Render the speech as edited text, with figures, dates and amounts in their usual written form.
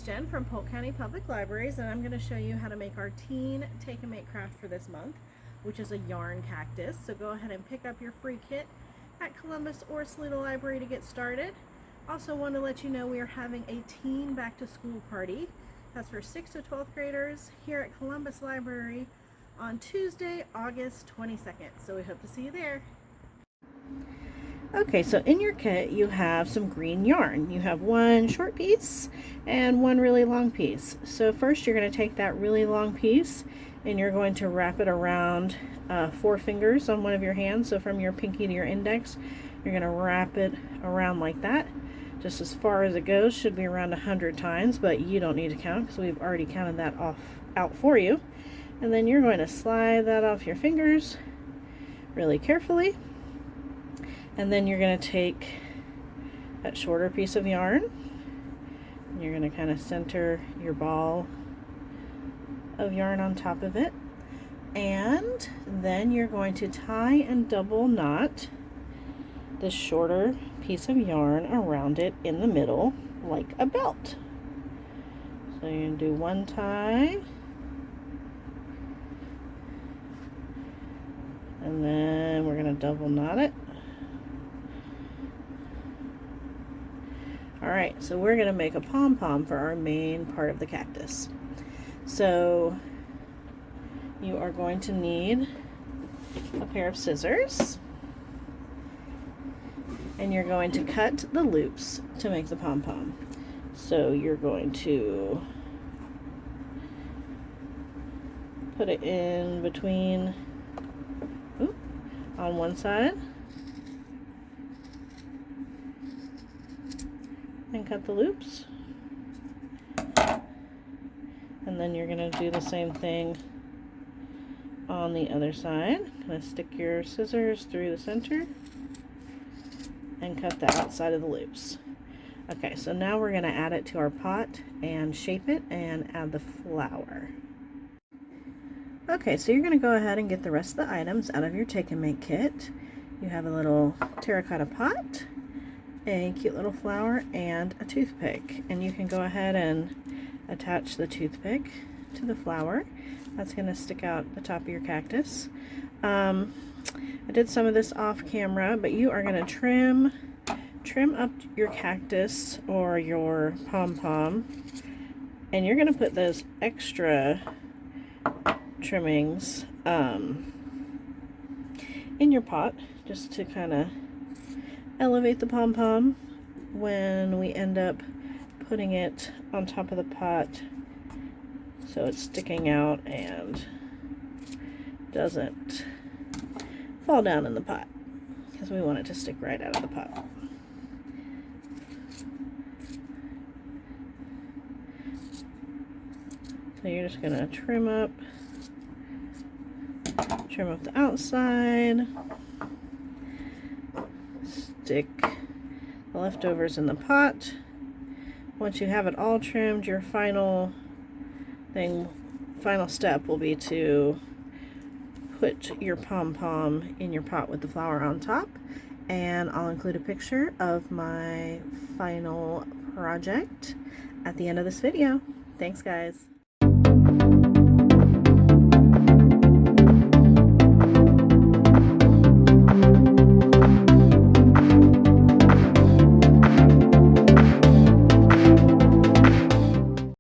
Jen from Polk County Public Libraries, and I'm going to show you how to make our teen take and make craft for this month, which is a yarn cactus. So go ahead and pick up your free kit at Columbus or Saluda Library to get started. Also want to let you know we are having a teen back to school party. That's for 6th to 12th graders here at Columbus Library on Tuesday, August 22nd. So we hope to see you there. Okay, so in your kit you have some green yarn. You have one short piece and one really long piece. So first you're going to take that really long piece and you're going to wrap it around 4 fingers on one of your hands. So from your pinky to your index, you're going to wrap it around like that. Just as far as it goes, should be around 100 times, but you don't need to count because we've already counted that out for you. And then you're going to slide that off your fingers really carefully. And then you're going to take that shorter piece of yarn and you're going to kind of center your ball of yarn on top of it. And then you're going to tie and double knot this shorter piece of yarn around it in the middle like a belt. So you're going to do one tie, and then we're going to double knot it. Alright, so we're going to make a pom-pom for our main part of the cactus. So you are going to need a pair of scissors, and you're going to cut the loops to make the pom-pom. So you're going to put it in between on one side and cut the loops, and then you're going to do the same thing on the other side. Kind of stick your scissors through the center and cut the outside of the loops. Okay, so now we're going to add it to our pot and shape it and add the flour. Okay, so you're going to go ahead and get the rest of the items out of your take and make kit. You have a little terracotta pot, a cute little flower, and a toothpick. And you can go ahead and attach the toothpick to the flower. That's going to stick out the top of your cactus. I did some of this off camera, but you are going to trim up your cactus or your pom-pom, and you're going to put those extra trimmings in your pot just to kind of elevate the pom-pom when we end up putting it on top of the pot, so it's sticking out and doesn't fall down in the pot, because we want it to stick right out of the pot. So you're just going to trim up the outside, stick the leftovers in the pot. Once you have it all trimmed, your final step will be to put your pom-pom in your pot with the flour on top, and I'll include a picture of my final project at the end of this video. Thanks, guys.